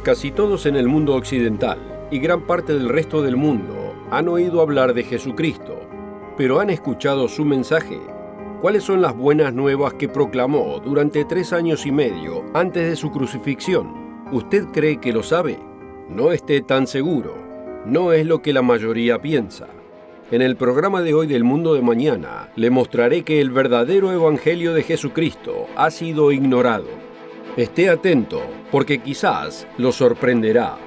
Casi todos en el mundo occidental y gran parte del resto del mundo han oído hablar de Jesucristo, pero ¿han escuchado su mensaje? ¿Cuáles son las buenas nuevas que proclamó durante 3 años y medio antes de su crucifixión? ¿Usted cree que lo sabe? No esté tan seguro. No es lo que la mayoría piensa. En el programa de hoy del Mundo de Mañana, le mostraré que el verdadero evangelio de Jesucristo ha sido ignorado. Esté atento, porque quizás lo sorprenderá.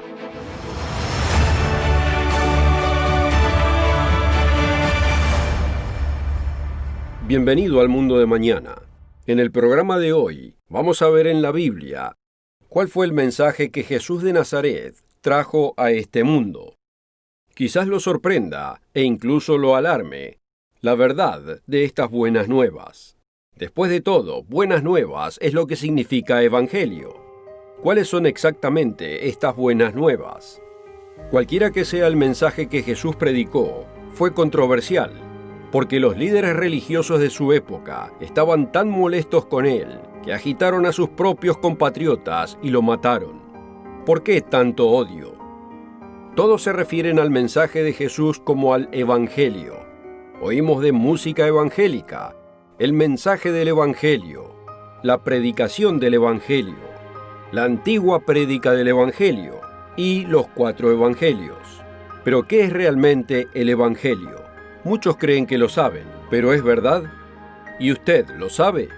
Bienvenido al Mundo de Mañana. En el programa de hoy, vamos a ver en la Biblia cuál fue el mensaje que Jesús de Nazaret trajo a este mundo. Quizás lo sorprenda e incluso lo alarme la verdad de estas buenas nuevas. Después de todo, buenas nuevas es lo que significa evangelio. ¿Cuáles son exactamente estas buenas nuevas? Cualquiera que sea el mensaje que Jesús predicó, fue controversial, porque los líderes religiosos de su época estaban tan molestos con él que agitaron a sus propios compatriotas y lo mataron. ¿Por qué tanto odio? Todos se refieren al mensaje de Jesús como al evangelio. Oímos de música evangélica, el mensaje del evangelio, la predicación del evangelio, la antigua prédica del evangelio y los 4 evangelios. Pero ¿qué es realmente el evangelio? Muchos creen que lo saben, pero ¿es verdad? ¿Y usted lo sabe?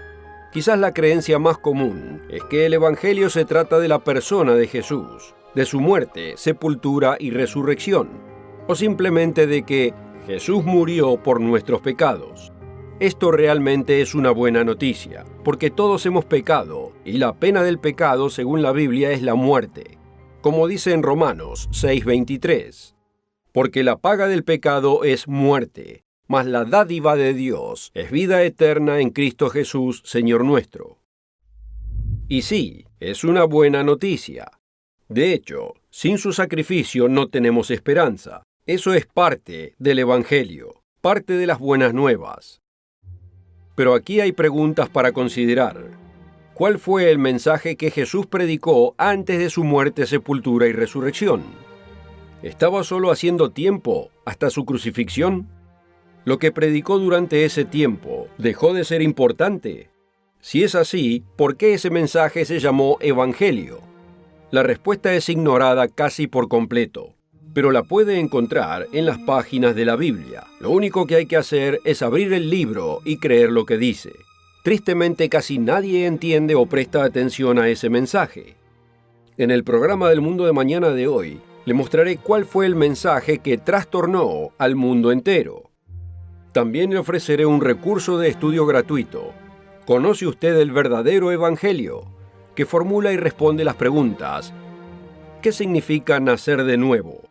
Quizás la creencia más común es que el evangelio se trata de la persona de Jesús, de su muerte, sepultura y resurrección, o simplemente de que Jesús murió por nuestros pecados. Esto realmente es una buena noticia, porque todos hemos pecado, y la pena del pecado, según la Biblia, es la muerte, como dice en Romanos 6:23. Porque la paga del pecado es muerte, mas la dádiva de Dios es vida eterna en Cristo Jesús, Señor nuestro. Y sí, es una buena noticia. De hecho, sin su sacrificio no tenemos esperanza. Eso es parte del evangelio, parte de las buenas nuevas. Pero aquí hay preguntas para considerar. ¿Cuál fue el mensaje que Jesús predicó antes de su muerte, sepultura y resurrección? ¿Estaba solo haciendo tiempo hasta su crucifixión? ¿Lo que predicó durante ese tiempo dejó de ser importante? Si es así, ¿por qué ese mensaje se llamó evangelio? La respuesta es ignorada casi por completo, pero la puede encontrar en las páginas de la Biblia. Lo único que hay que hacer es abrir el libro y creer lo que dice. Tristemente, casi nadie entiende o presta atención a ese mensaje. En el programa del Mundo de Mañana de hoy, le mostraré cuál fue el mensaje que trastornó al mundo entero. También le ofreceré un recurso de estudio gratuito. ¿Conoce usted el verdadero evangelio? Que formula y responde las preguntas: ¿qué significa nacer de nuevo?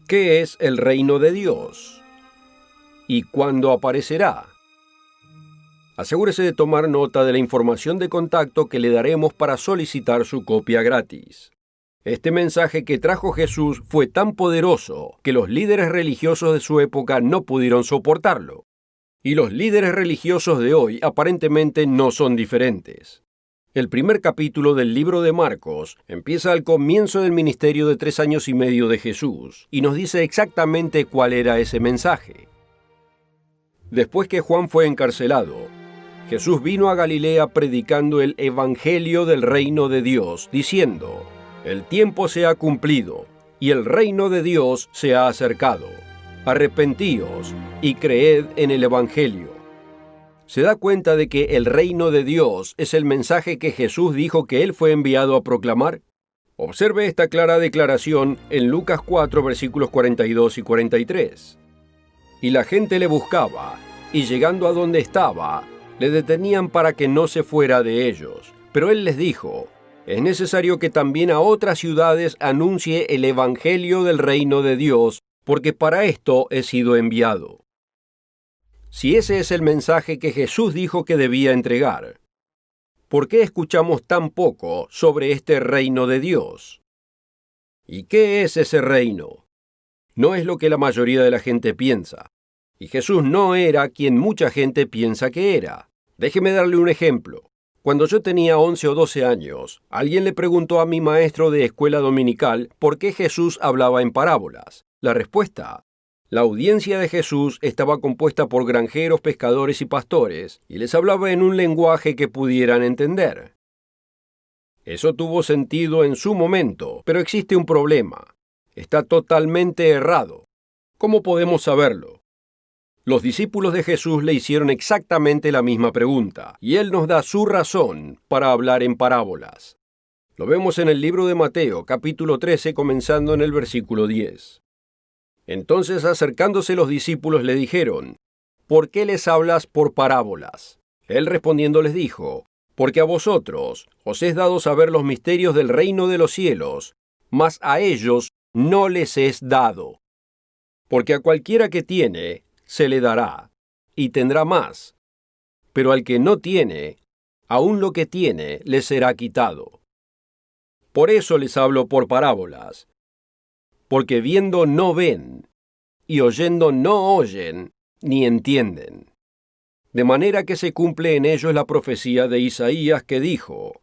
¿Qué es el reino de Dios? ¿Y cuándo aparecerá? Asegúrese de tomar nota de la información de contacto que le daremos para solicitar su copia gratis. Este mensaje que trajo Jesús fue tan poderoso que los líderes religiosos de su época no pudieron soportarlo. Y los líderes religiosos de hoy aparentemente no son diferentes. El primer capítulo del libro de Marcos empieza al comienzo del ministerio de 3 años y medio de Jesús y nos dice exactamente cuál era ese mensaje. Después que Juan fue encarcelado, Jesús vino a Galilea predicando el evangelio del reino de Dios, diciendo: el tiempo se ha cumplido y el reino de Dios se ha acercado. Arrepentíos y creed en el evangelio. ¿Se da cuenta de que el reino de Dios es el mensaje que Jesús dijo que él fue enviado a proclamar? Observe esta clara declaración en Lucas 4, versículos 42 y 43. Y la gente le buscaba, y llegando a donde estaba, le detenían para que no se fuera de ellos. Pero él les dijo: es necesario que también a otras ciudades anuncie el evangelio del reino de Dios, porque para esto he sido enviado. Si ese es el mensaje que Jesús dijo que debía entregar, ¿por qué escuchamos tan poco sobre este reino de Dios? ¿Y qué es ese reino? No es lo que la mayoría de la gente piensa, y Jesús no era quien mucha gente piensa que era. Déjeme darle un ejemplo. Cuando yo tenía 11 o 12 años, alguien le preguntó a mi maestro de escuela dominical por qué Jesús hablaba en parábolas. La respuesta: la audiencia de Jesús estaba compuesta por granjeros, pescadores y pastores, y les hablaba en un lenguaje que pudieran entender. Eso tuvo sentido en su momento, pero existe un problema. Está totalmente errado. ¿Cómo podemos saberlo? Los discípulos de Jesús le hicieron exactamente la misma pregunta, y él nos da su razón para hablar en parábolas. Lo vemos en el libro de Mateo, capítulo 13, comenzando en el versículo 10. Entonces, acercándose los discípulos, le dijeron: ¿por qué les hablas por parábolas? Él respondiendo les dijo: porque a vosotros os es dado saber los misterios del reino de los cielos, mas a ellos no les es dado. Porque a cualquiera que tiene, se le dará, y tendrá más. Pero al que no tiene, aun lo que tiene le será quitado. Por eso les hablo por parábolas, porque viendo no ven, y oyendo no oyen, ni entienden. De manera que se cumple en ellos la profecía de Isaías que dijo: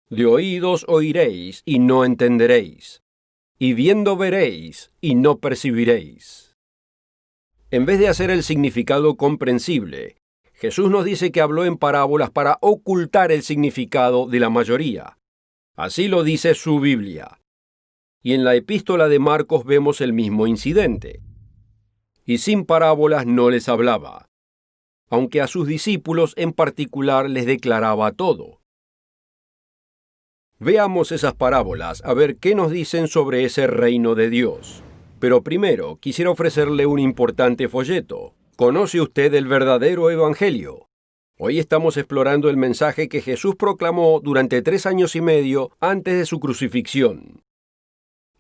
de oídos oiréis y no entenderéis, y viendo veréis y no percibiréis. En vez de hacer el significado comprensible, Jesús nos dice que habló en parábolas para ocultar el significado de la mayoría. Así lo dice su Biblia. Y en la epístola de Marcos vemos el mismo incidente. Y sin parábolas no les hablaba, aunque a sus discípulos en particular les declaraba todo. Veamos esas parábolas a ver qué nos dicen sobre ese reino de Dios. Pero primero quisiera ofrecerle un importante folleto. ¿Conoce usted el verdadero evangelio? Hoy estamos explorando el mensaje que Jesús proclamó durante 3 años y medio antes de su crucifixión.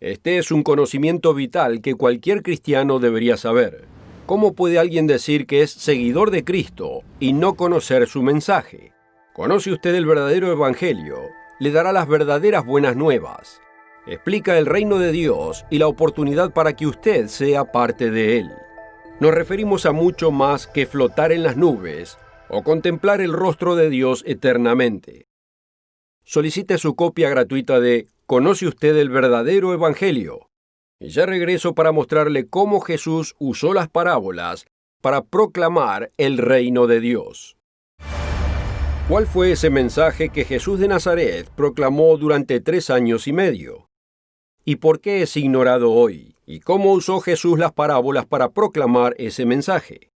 Este es un conocimiento vital que cualquier cristiano debería saber. ¿Cómo puede alguien decir que es seguidor de Cristo y no conocer su mensaje? ¿Conoce usted el verdadero evangelio? Le dará las verdaderas buenas nuevas. Explica el reino de Dios y la oportunidad para que usted sea parte de él. Nos referimos a mucho más que flotar en las nubes o contemplar el rostro de Dios eternamente. Solicite su copia gratuita de ¿Conoce usted el verdadero evangelio? Y ya regreso para mostrarle cómo Jesús usó las parábolas para proclamar el reino de Dios. ¿Cuál fue ese mensaje que Jesús de Nazaret proclamó durante 3 años y medio? ¿Y por qué es ignorado hoy? ¿Y cómo usó Jesús las parábolas para proclamar ese mensaje?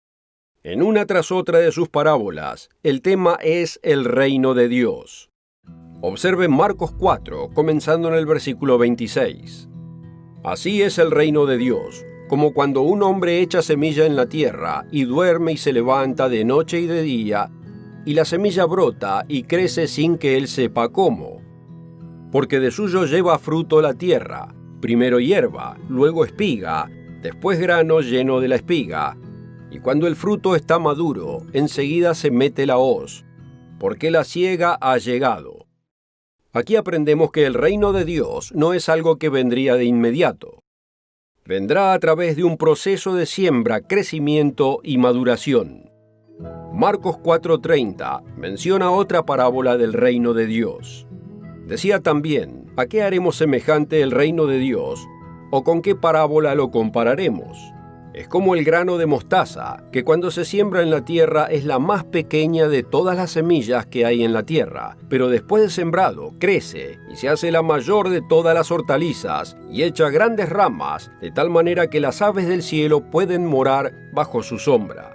En una tras otra de sus parábolas, el tema es el reino de Dios. Observe Marcos 4, comenzando en el versículo 26. Así es el reino de Dios, como cuando un hombre echa semilla en la tierra y duerme y se levanta de noche y de día, y la semilla brota y crece sin que él sepa cómo. Porque de suyo lleva fruto la tierra, primero hierba, luego espiga, después grano lleno de la espiga, y cuando el fruto está maduro, enseguida se mete la hoz, porque la siega ha llegado. Aquí aprendemos que el reino de Dios no es algo que vendría de inmediato. Vendrá a través de un proceso de siembra, crecimiento y maduración. Marcos 4:30 menciona otra parábola del reino de Dios. Decía también: ¿a qué haremos semejante el reino de Dios? ¿O con qué parábola lo compararemos? Es como el grano de mostaza, que cuando se siembra en la tierra es la más pequeña de todas las semillas que hay en la tierra, pero después de sembrado crece y se hace la mayor de todas las hortalizas y echa grandes ramas, de tal manera que las aves del cielo pueden morar bajo su sombra.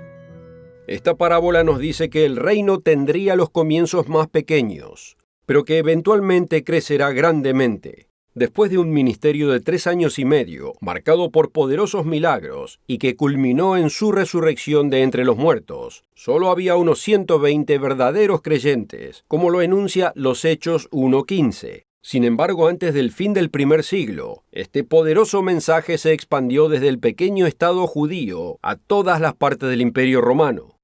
Esta parábola nos dice que el reino tendría los comienzos más pequeños, pero que eventualmente crecerá grandemente. Después de un ministerio de 3 años y medio, marcado por poderosos milagros y que culminó en su resurrección de entre los muertos, solo había unos 120 verdaderos creyentes, como lo enuncia los Hechos 1:15. Sin embargo, antes del fin del primer siglo, este poderoso mensaje se expandió desde el pequeño estado judío a todas las partes del Imperio Romano,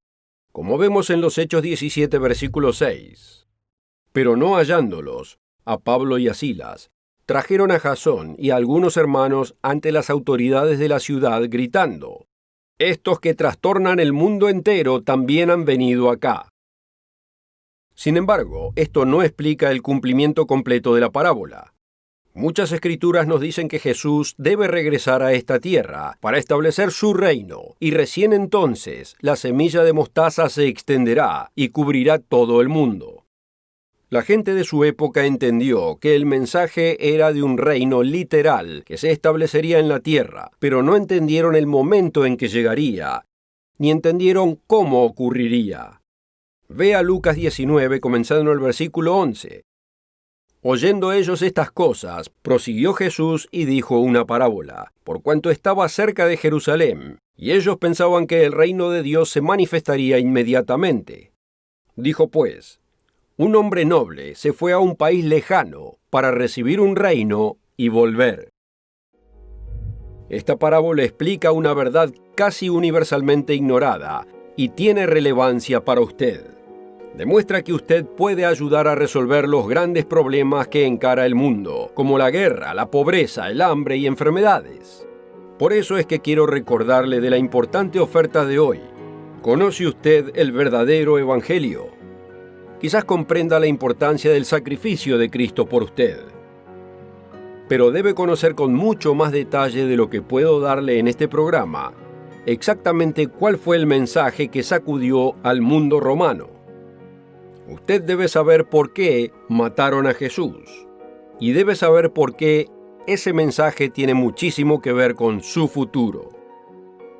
como vemos en los Hechos 17, versículo 6. Pero no hallándolos, a Pablo y a Silas, trajeron a Jasón y a algunos hermanos ante las autoridades de la ciudad gritando: «Estos que trastornan el mundo entero también han venido acá». Sin embargo, esto no explica el cumplimiento completo de la parábola. Muchas escrituras nos dicen que Jesús debe regresar a esta tierra para establecer su reino, y recién entonces la semilla de mostaza se extenderá y cubrirá todo el mundo. La gente de su época entendió que el mensaje era de un reino literal que se establecería en la tierra, pero no entendieron el momento en que llegaría, ni entendieron cómo ocurriría. Vea Lucas 19, comenzando el versículo 11. Oyendo ellos estas cosas, prosiguió Jesús y dijo una parábola, por cuanto estaba cerca de Jerusalén, y ellos pensaban que el reino de Dios se manifestaría inmediatamente. Dijo pues, un hombre noble se fue a un país lejano para recibir un reino y volver. Esta parábola explica una verdad casi universalmente ignorada y tiene relevancia para usted. Demuestra que usted puede ayudar a resolver los grandes problemas que encara el mundo, como la guerra, la pobreza, el hambre y enfermedades. Por eso es que quiero recordarle de la importante oferta de hoy. ¿Conoce usted el verdadero evangelio? Quizás comprenda la importancia del sacrificio de Cristo por usted. Pero debe conocer con mucho más detalle de lo que puedo darle en este programa, exactamente cuál fue el mensaje que sacudió al mundo romano. Usted debe saber por qué mataron a Jesús, y debe saber por qué ese mensaje tiene muchísimo que ver con su futuro.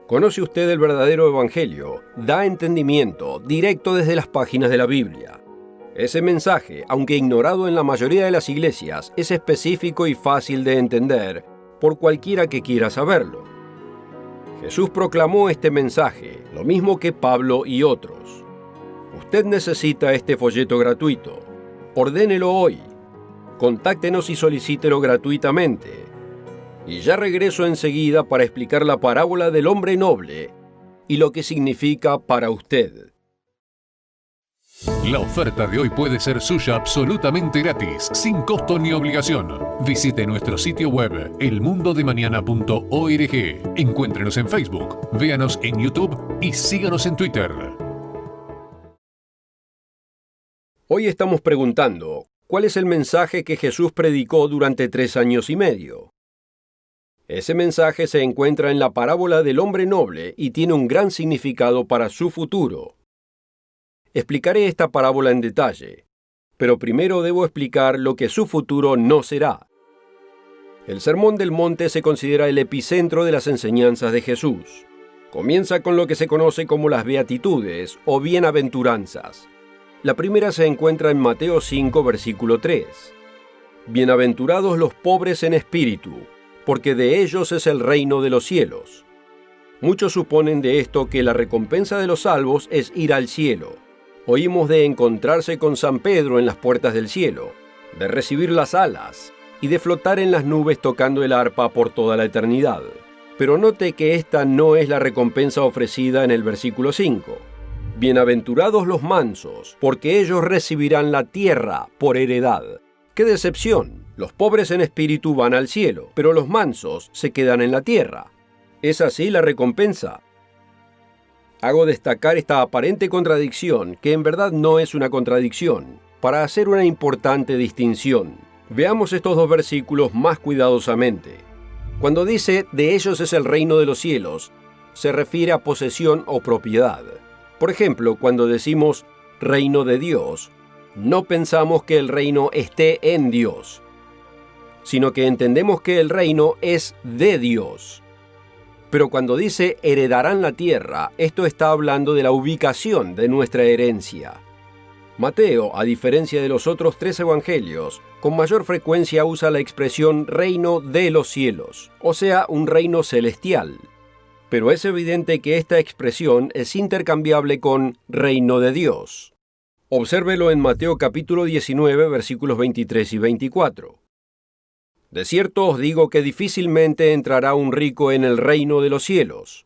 ¿Conoce usted el verdadero evangelio? Da entendimiento directo desde las páginas de la Biblia. Ese mensaje, aunque ignorado en la mayoría de las iglesias, es específico y fácil de entender por cualquiera que quiera saberlo. Jesús proclamó este mensaje, lo mismo que Pablo y otros. Usted necesita este folleto gratuito. Ordénelo hoy. Contáctenos y solicítelo gratuitamente. Y ya regreso enseguida para explicar la parábola del hombre noble y lo que significa para usted. La oferta de hoy puede ser suya absolutamente gratis, sin costo ni obligación. Visite nuestro sitio web, elmundodemañana.org. Encuéntrenos en Facebook, véanos en YouTube y síganos en Twitter. Hoy estamos preguntando, ¿cuál es el mensaje que Jesús predicó durante 3 años y medio? Ese mensaje se encuentra en la parábola del hombre noble y tiene un gran significado para su futuro. Explicaré esta parábola en detalle, pero primero debo explicar lo que su futuro no será. El Sermón del Monte se considera el epicentro de las enseñanzas de Jesús. Comienza con lo que se conoce como las beatitudes o bienaventuranzas. La primera se encuentra en Mateo 5, versículo 3. Bienaventurados los pobres en espíritu, porque de ellos es el reino de los cielos. Muchos suponen de esto que la recompensa de los salvos es ir al cielo. Oímos de encontrarse con San Pedro en las puertas del cielo, de recibir las alas y de flotar en las nubes tocando el arpa por toda la eternidad. Pero note que esta no es la recompensa ofrecida en el versículo 5. Bienaventurados los mansos, porque ellos recibirán la tierra por heredad. ¡Qué decepción! Los pobres en espíritu van al cielo, pero los mansos se quedan en la tierra. ¿Es así la recompensa? Hago destacar esta aparente contradicción, que en verdad no es una contradicción, para hacer una importante distinción. Veamos estos dos versículos más cuidadosamente. Cuando dice, de ellos es el reino de los cielos, se refiere a posesión o propiedad. Por ejemplo, cuando decimos reino de Dios, no pensamos que el reino esté en Dios, sino que entendemos que el reino es de Dios. Pero cuando dice heredarán la tierra, esto está hablando de la ubicación de nuestra herencia. Mateo, a diferencia de los otros 3 evangelios, con mayor frecuencia usa la expresión reino de los cielos, o sea, un reino celestial. Pero es evidente que esta expresión es intercambiable con reino de Dios. Obsérvelo en Mateo capítulo 19, versículos 23 y 24. De cierto os digo que difícilmente entrará un rico en el reino de los cielos.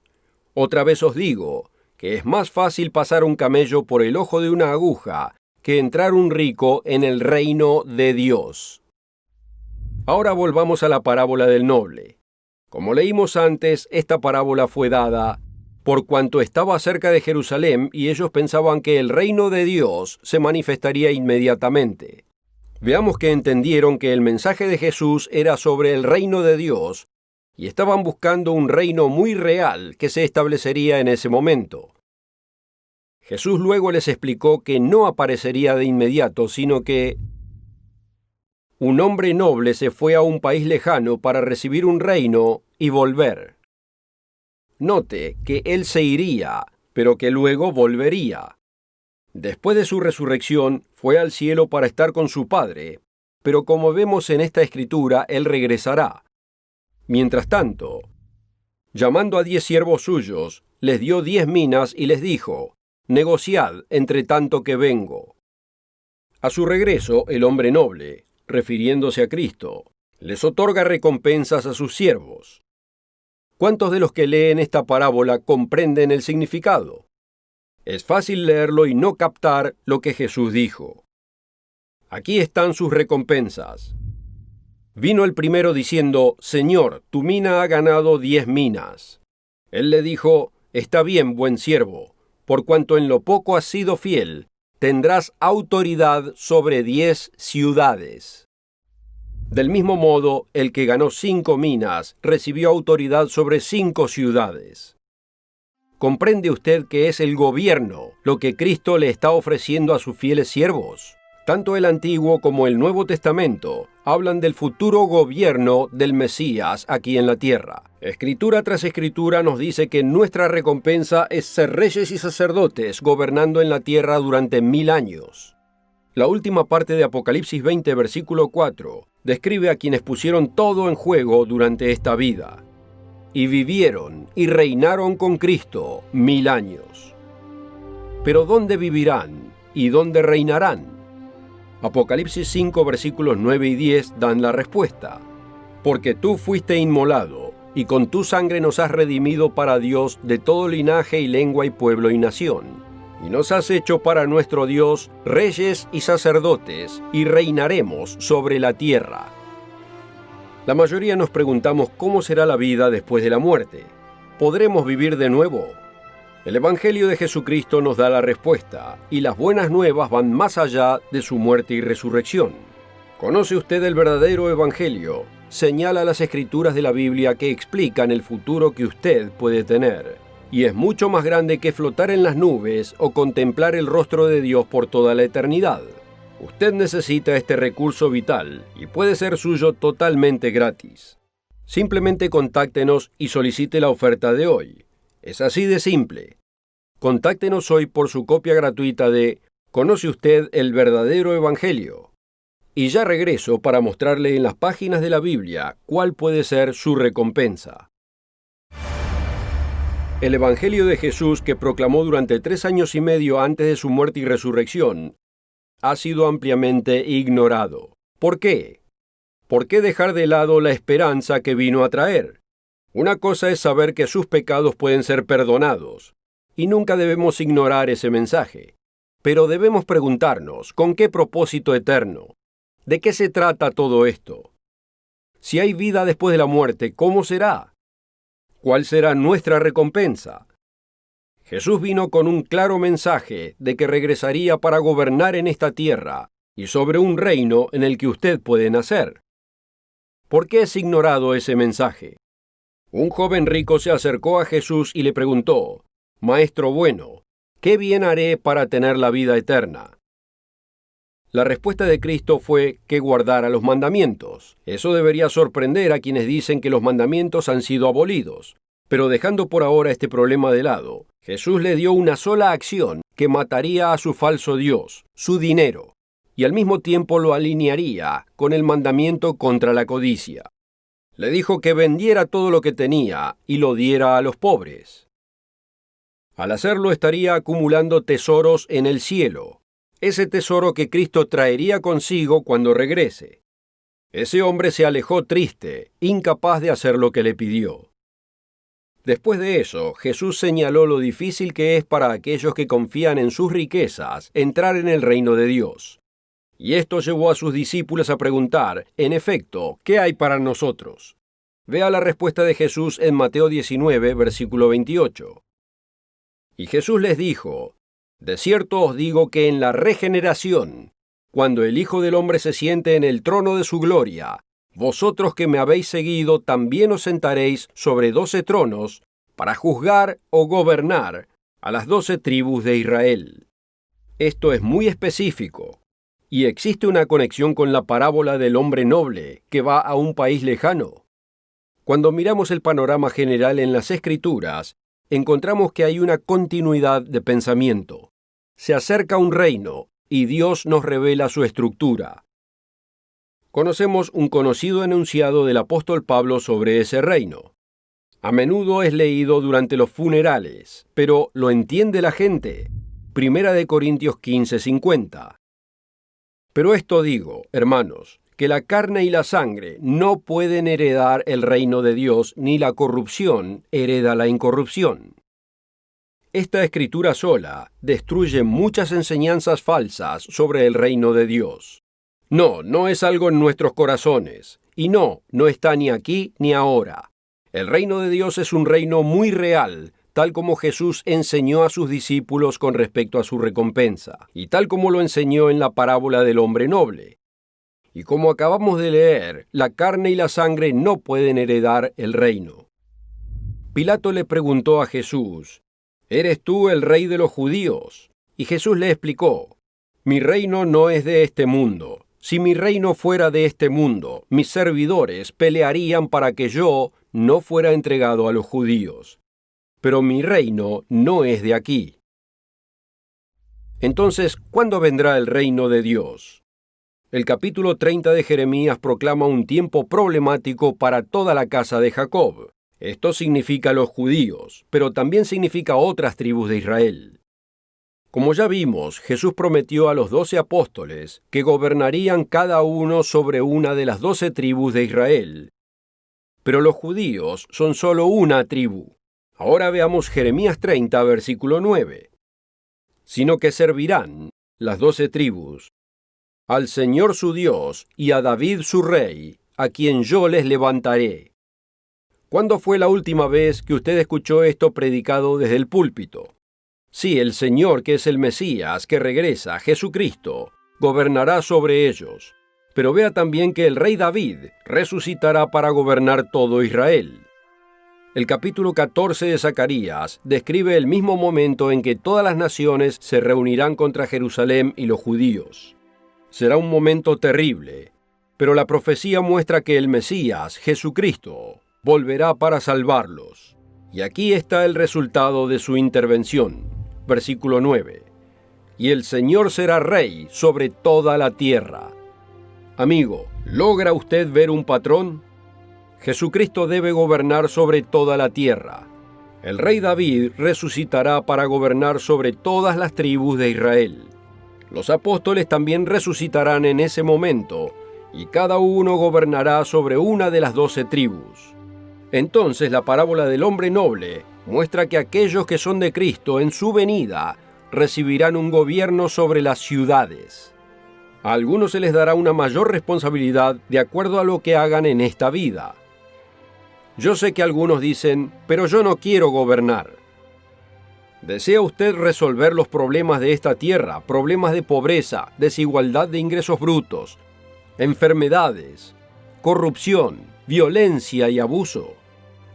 Otra vez os digo que es más fácil pasar un camello por el ojo de una aguja que entrar un rico en el reino de Dios. Ahora volvamos a la parábola del noble. Como leímos antes, esta parábola fue dada por cuanto estaba cerca de Jerusalén y ellos pensaban que el reino de Dios se manifestaría inmediatamente. Veamos que entendieron que el mensaje de Jesús era sobre el reino de Dios y estaban buscando un reino muy real que se establecería en ese momento. Jesús luego les explicó que no aparecería de inmediato, sino que un hombre noble se fue a un país lejano para recibir un reino y volver. Note que él se iría, pero que luego volvería. Después de su resurrección, fue al cielo para estar con su Padre, pero como vemos en esta escritura, él regresará. Mientras tanto, llamando a 10 siervos suyos, les dio 10 minas y les dijo: negociad entre tanto que vengo. A su regreso, el hombre noble, refiriéndose a Cristo, les otorga recompensas a sus siervos. ¿Cuántos de los que leen esta parábola comprenden el significado? Es fácil leerlo y no captar lo que Jesús dijo. Aquí están sus recompensas. Vino el primero diciendo: Señor, tu mina ha ganado 10 minas. Él le dijo: está bien, buen siervo, por cuanto en lo poco has sido fiel, tendrás autoridad sobre 10 ciudades. Del mismo modo, el que ganó 5 minas recibió autoridad sobre 5 ciudades. ¿Comprende usted que es el gobierno lo que Cristo le está ofreciendo a sus fieles siervos? Tanto el Antiguo como el Nuevo Testamento hablan del futuro gobierno del Mesías aquí en la tierra. Escritura tras escritura nos dice que nuestra recompensa es ser reyes y sacerdotes gobernando en la tierra durante 1000 años. La última parte de Apocalipsis 20, versículo 4, describe a quienes pusieron todo en juego durante esta vida. Y vivieron y reinaron con Cristo 1000 años. Pero ¿dónde vivirán y dónde reinarán? Apocalipsis 5, versículos 9 y 10 dan la respuesta. Porque tú fuiste inmolado, y con tu sangre nos has redimido para Dios de todo linaje y lengua y pueblo y nación. Y nos has hecho para nuestro Dios reyes y sacerdotes, y reinaremos sobre la tierra. La mayoría nos preguntamos cómo será la vida después de la muerte. ¿Podremos vivir de nuevo? El Evangelio de Jesucristo nos da la respuesta, y las buenas nuevas van más allá de su muerte y resurrección. ¿Conoce usted el verdadero Evangelio? Señala las escrituras de la Biblia que explican el futuro que usted puede tener. Y es mucho más grande que flotar en las nubes o contemplar el rostro de Dios por toda la eternidad. Usted necesita este recurso vital y puede ser suyo totalmente gratis. Simplemente contáctenos y solicite la oferta de hoy. Es así de simple. Contáctenos hoy por su copia gratuita de ¿Conoce usted el verdadero Evangelio? Y ya regreso para mostrarle en las páginas de la Biblia cuál puede ser su recompensa. El Evangelio de Jesús, que proclamó durante 3 años y medio antes de su muerte y resurrección, ha sido ampliamente ignorado. ¿Por qué? ¿Por qué dejar de lado la esperanza que vino a traer? Una cosa es saber que sus pecados pueden ser perdonados, y nunca debemos ignorar ese mensaje. Pero debemos preguntarnos, ¿con qué propósito eterno? ¿De qué se trata todo esto? Si hay vida después de la muerte, ¿cómo será? ¿Cuál será nuestra recompensa? Jesús vino con un claro mensaje de que regresaría para gobernar en esta tierra y sobre un reino en el que usted puede nacer. ¿Por qué es ignorado ese mensaje? Un joven rico se acercó a Jesús y le preguntó: Maestro bueno, ¿qué bien haré para tener la vida eterna? La respuesta de Cristo fue que guardara los mandamientos. Eso debería sorprender a quienes dicen que los mandamientos han sido abolidos. Pero dejando por ahora este problema de lado, Jesús le dio una sola acción que mataría a su falso Dios, su dinero, y al mismo tiempo lo alinearía con el mandamiento contra la codicia. Le dijo que vendiera todo lo que tenía y lo diera a los pobres. Al hacerlo estaría acumulando tesoros en el cielo, ese tesoro que Cristo traería consigo cuando regrese. Ese hombre se alejó triste, incapaz de hacer lo que le pidió. Después de eso, Jesús señaló lo difícil que es para aquellos que confían en sus riquezas entrar en el reino de Dios. Y esto llevó a sus discípulos a preguntar, en efecto, ¿qué hay para nosotros? Vea la respuesta de Jesús en Mateo 19, versículo 28. Y Jesús les dijo: de cierto os digo que en la regeneración, cuando el Hijo del Hombre se siente en el trono de su gloria, vosotros que me habéis seguido también os sentaréis sobre 12 tronos para juzgar o gobernar a las 12 tribus de Israel. Esto es muy específico, y existe una conexión con la parábola del hombre noble que va a un país lejano. Cuando miramos el panorama general en las Escrituras, encontramos que hay una continuidad de pensamiento. Se acerca un reino y Dios nos revela su estructura. Conocemos un conocido enunciado del apóstol Pablo sobre ese reino. A menudo es leído durante los funerales, pero lo entiende la gente. 1 Corintios 15:50. Pero esto digo, hermanos, que la carne y la sangre no pueden heredar el reino de Dios, ni la corrupción hereda la incorrupción. Esta escritura sola destruye muchas enseñanzas falsas sobre el reino de Dios. No es algo en nuestros corazones, y no está ni aquí ni ahora. El reino de Dios es un reino muy real, tal como Jesús enseñó a sus discípulos con respecto a su recompensa, y tal como lo enseñó en la parábola del hombre noble. Y como acabamos de leer, la carne y la sangre no pueden heredar el reino. Pilato le preguntó a Jesús: ¿eres tú el rey de los judíos? Y Jesús le explicó: mi reino no es de este mundo. Si mi reino fuera de este mundo, mis servidores pelearían para que yo no fuera entregado a los judíos. Pero mi reino no es de aquí. Entonces, ¿cuándo vendrá el reino de Dios? El capítulo 30 de Jeremías proclama un tiempo problemático para toda la casa de Jacob. Esto significa los judíos, pero también significa otras tribus de Israel. Como ya vimos, Jesús prometió a los 12 apóstoles que gobernarían cada uno sobre una de las 12 tribus de Israel. Pero los judíos son solo una tribu. Ahora veamos Jeremías 30, versículo 9. Sino que servirán, las 12 tribus, al Señor su Dios y a David su rey, a quien yo les levantaré. ¿Cuándo fue la última vez que usted escuchó esto predicado desde el púlpito? Sí, el Señor, que es el Mesías, que regresa, Jesucristo, gobernará sobre ellos. Pero vea también que el rey David resucitará para gobernar todo Israel. El capítulo 14 de Zacarías describe el mismo momento en que todas las naciones se reunirán contra Jerusalén y los judíos. Será un momento terrible, pero la profecía muestra que el Mesías, Jesucristo, volverá para salvarlos. Y aquí está el resultado de su intervención. Versículo 9. Y el Señor será rey sobre toda la tierra. Amigo, ¿logra usted ver un patrón? Jesucristo debe gobernar sobre toda la tierra. El rey David resucitará para gobernar sobre todas las tribus de Israel. Los apóstoles también resucitarán en ese momento, y cada uno gobernará sobre una de las 12 tribus. Entonces la parábola del hombre noble muestra que aquellos que son de Cristo en su venida recibirán un gobierno sobre las ciudades. A algunos se les dará una mayor responsabilidad de acuerdo a lo que hagan en esta vida. Yo sé que algunos dicen, pero yo no quiero gobernar. ¿Desea usted resolver los problemas de esta tierra, problemas de pobreza, desigualdad de ingresos brutos, enfermedades, corrupción, violencia y abuso?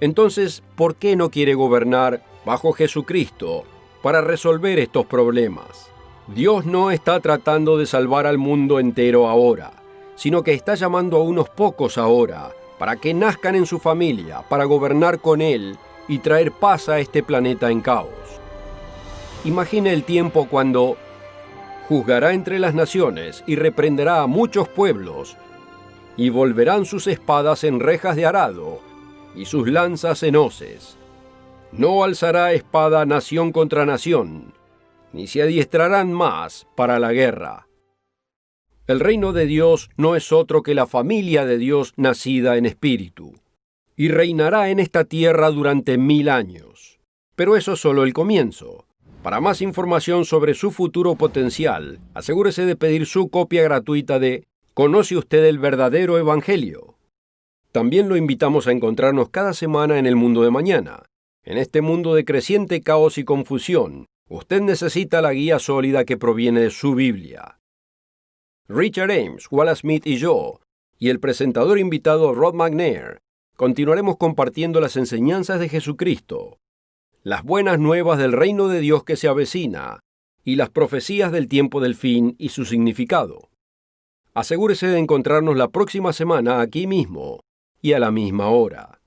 Entonces, ¿por qué no quiere gobernar bajo Jesucristo para resolver estos problemas? Dios no está tratando de salvar al mundo entero ahora, sino que está llamando a unos pocos ahora, para que nazcan en su familia, para gobernar con Él y traer paz a este planeta en caos. Imagine el tiempo cuando juzgará entre las naciones y reprenderá a muchos pueblos, y volverán sus espadas en rejas de arado y sus lanzas en hoces. No alzará espada nación contra nación, ni se adiestrarán más para la guerra. El reino de Dios no es otro que la familia de Dios nacida en espíritu, y reinará en esta tierra durante 1000 años. Pero eso es solo el comienzo. Para más información sobre su futuro potencial, asegúrese de pedir su copia gratuita de ¿Conoce usted el verdadero evangelio? También lo invitamos a encontrarnos cada semana en El Mundo de Mañana. En este mundo de creciente caos y confusión, usted necesita la guía sólida que proviene de su Biblia. Richard Ames, Wallace Smith y yo, y el presentador invitado Rod McNair, continuaremos compartiendo las enseñanzas de Jesucristo, las buenas nuevas del reino de Dios que se avecina, y las profecías del tiempo del fin y su significado. Asegúrese de encontrarnos la próxima semana aquí mismo y a la misma hora.